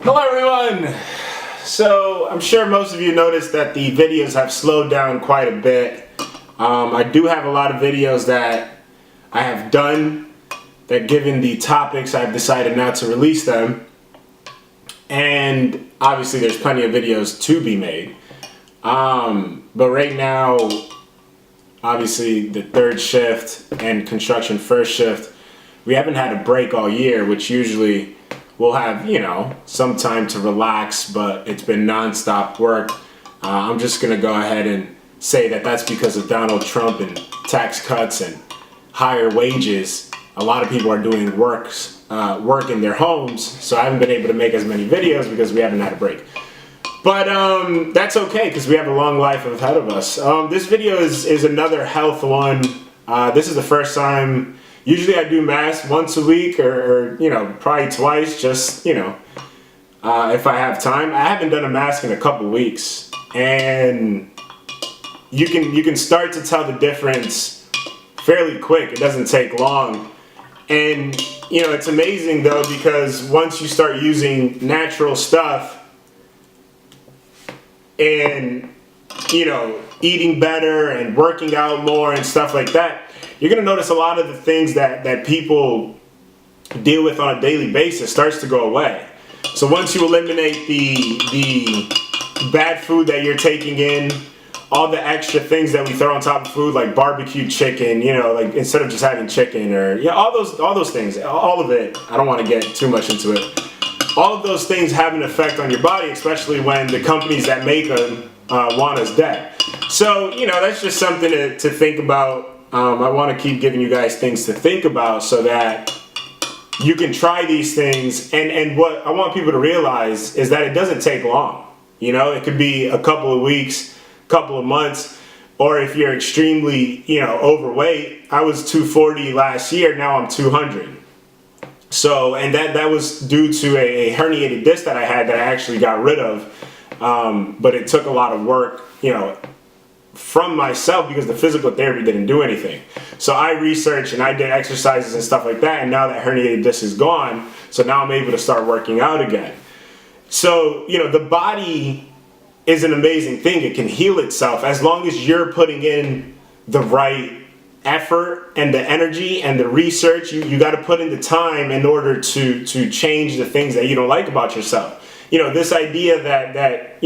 Hello everyone! So I'm sure most of you noticed that the videos have slowed down quite a bit. I do have a lot of videos that I have done that, given the topics, I've decided not to release them. And obviously there's plenty of videos to be made. But right now, obviously the third shift and construction first shift, we haven't had a break all year, which usually we'll have, some time to relax, but it's been non-stop work. I'm just going to go ahead and say that that's because of Donald Trump and tax cuts and higher wages. A lot of people are doing work in their homes, so I haven't been able to make as many videos because we haven't had a break. But that's okay, because we have a long life ahead of us. This video is another health one. This is the first time. Usually I do mass once a week or probably twice, just, if I have time. I haven't done a mask in a couple weeks, and you can start to tell the difference fairly quick. It doesn't take long. And, it's amazing though, because once you start using natural stuff and, eating better and working out more and stuff like that, you're going to notice a lot of the things that people deal with on a daily basis starts to go away. So once you eliminate the bad food that you're taking in, all the extra things that we throw on top of food, like barbecue chicken, like instead of just having chicken, or all those things, all of it. I don't want to get too much into it. All of those things have an effect on your body, especially when the companies that make them want us dead. So that's just something to think about. I want to keep giving you guys things to think about so that you can try these things. And what I want people to realize is that it doesn't take long. It could be a couple of weeks, couple of months, or if you're extremely, overweight. I was 240 last year, now I'm 200. So, and that was due to a herniated disc that I had that I actually got rid of. But it took a lot of work, from myself, because the physical therapy didn't do anything. So I researched and I did exercises and stuff like that, and now that herniated disc is gone, so now I'm able to start working out again. So, the body is an amazing thing. It can heal itself as long as you're putting in the right effort and the energy and the research. You got to put in the time in order to change the things that you don't like about yourself. This idea that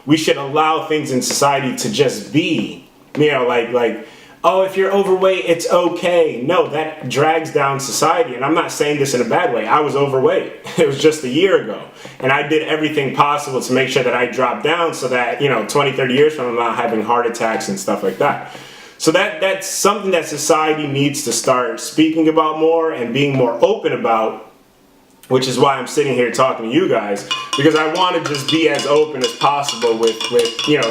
we should allow things in society to just be, like, oh, if you're overweight, it's okay. No, that drags down society. And I'm not saying this in a bad way. I was overweight. It was just a year ago. And I did everything possible to make sure that I dropped down so that, 20, 30 years from now, I'm not having heart attacks and stuff like that. So that's something that society needs to start speaking about more and being more open about, which is why I'm sitting here talking to you guys, because I want to just be as open as possible with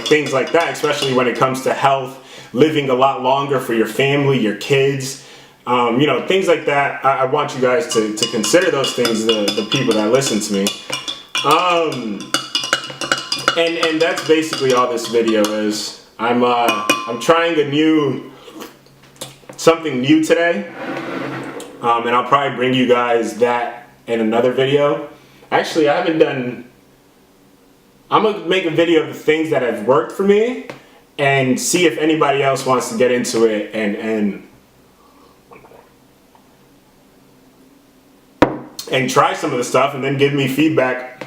things like that, especially when it comes to health, living a lot longer for your family, your kids, things like that. I want you guys to consider those things, the people that listen to me. And that's basically all this video is. I'm trying something new today, and I'll probably bring you guys that in another video. Actually, I'm gonna make a video of the things that have worked for me and see if anybody else wants to get into it and try some of the stuff, and then give me feedback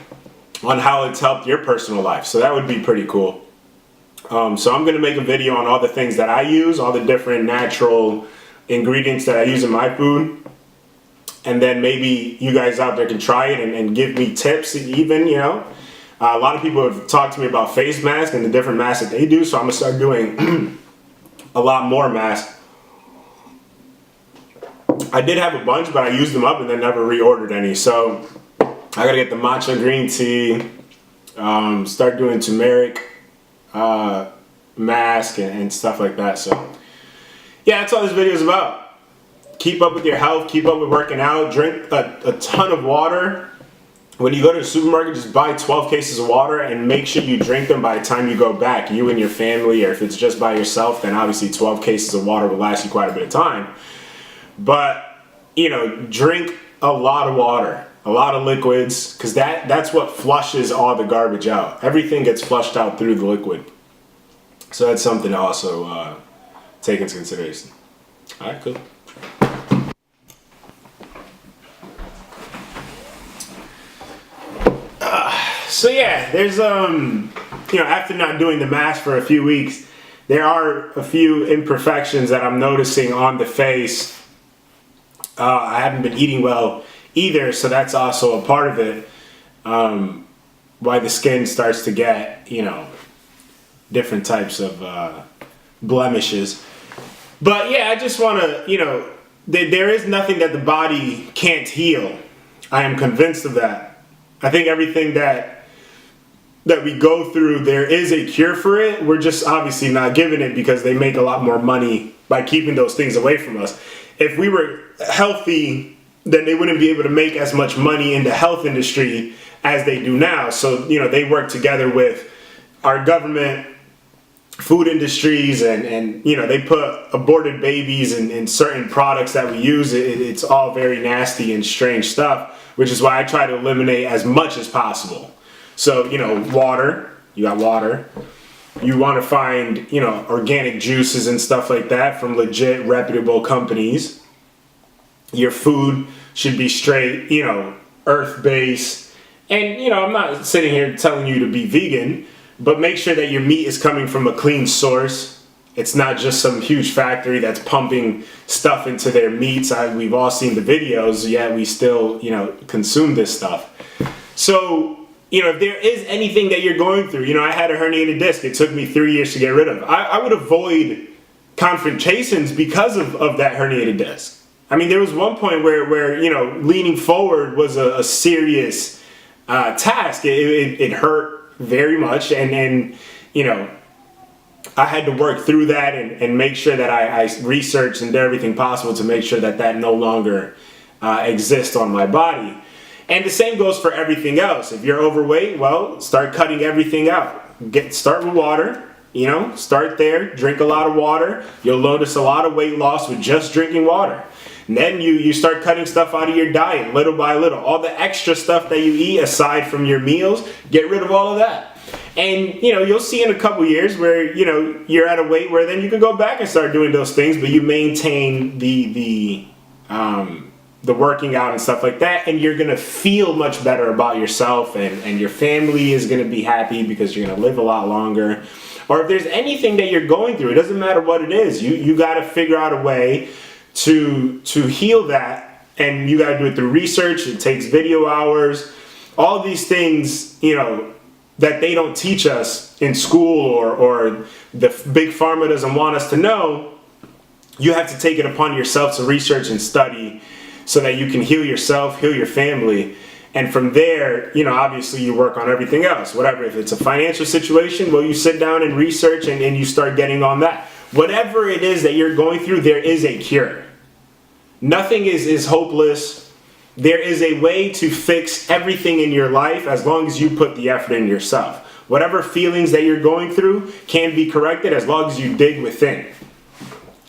on how it's helped your personal life. So that would be pretty cool. So I'm gonna make a video on all the things that I use, all the different natural ingredients that I use in my food. And then maybe you guys out there can try it and give me tips even, a lot of people have talked to me about face masks and the different masks that they do, so I'm going to start doing a lot more masks. I did have a bunch, but I used them up and then never reordered any. So I got to get the matcha green tea, start doing turmeric mask and stuff like that. So yeah, that's all this video is about. Keep up with your health, keep up with working out, drink a ton of water. When you go to the supermarket, just buy 12 cases of water and make sure you drink them by the time you go back, you and your family, or if it's just by yourself, then obviously 12 cases of water will last you quite a bit of time. But, drink a lot of water. a lot of liquids, because that's what flushes all the garbage out. Everything gets flushed out through the liquid. So that's something to also take into consideration. All right, cool. So yeah, there's after not doing the mask for a few weeks, there are a few imperfections that I'm noticing on the face. I haven't been eating well either, so that's also a part of it. Why the skin starts to get, different types of blemishes. But yeah, I just want to, there is nothing that the body can't heal. I am convinced of that. I think everything that we go through, there is a cure for it. We're just obviously not giving it because they make a lot more money by keeping those things away from us. If we were healthy, then they wouldn't be able to make as much money in the health industry as they do now. So, they work together with our government, food industries, and they put aborted babies in certain products that we use. It's all very nasty and strange stuff, which is why I try to eliminate as much as possible. So, water, you got water. You want to find, organic juices and stuff like that from legit, reputable companies. Your food should be straight, earth-based. And, I'm not sitting here telling you to be vegan, but make sure that your meat is coming from a clean source. It's not just some huge factory that's pumping stuff into their meats. We've all seen the videos, yet we still, consume this stuff. So, if there is anything that you're going through, I had a herniated disc. It took me 3 years to get rid of. I would avoid confrontations because of that herniated disc. I mean, there was one point where leaning forward was a serious task. It hurt very much, and I had to work through that and make sure that I researched and did everything possible to make sure that no longer exists on my body. And the same goes for everything else. If you're overweight, well, start cutting everything out. Start with water, start there, drink a lot of water. You'll notice a lot of weight loss with just drinking water. And then you start cutting stuff out of your diet little by little. All the extra stuff that you eat aside from your meals, get rid of all of that. And, you'll see in a couple years where, you're at a weight where then you can go back and start doing those things, but you maintain the working out and stuff like that, and you're going to feel much better about yourself, and your family is going to be happy because you're going to live a lot longer. Or if there's anything that you're going through, it doesn't matter what it is, you got to figure out a way to heal that, and you got to do it through research. It takes video hours, all these things, that they don't teach us in school, or the big pharma doesn't want us to know. You have to take it upon yourself to research and study so that you can heal yourself, heal your family. And from there, obviously you work on everything else. Whatever, if it's a financial situation, well, you sit down and research and you start getting on that. Whatever it is that you're going through, there is a cure. Nothing is hopeless. There is a way to fix everything in your life as long as you put the effort in yourself. Whatever feelings that you're going through can be corrected as long as you dig within.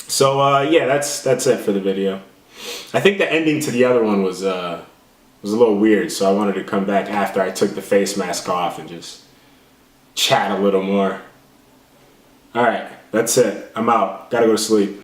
So yeah, that's it for the video. I think the ending to the other one was a little weird, so I wanted to come back after I took the face mask off and just chat a little more. Alright, that's it. I'm out. Gotta go to sleep.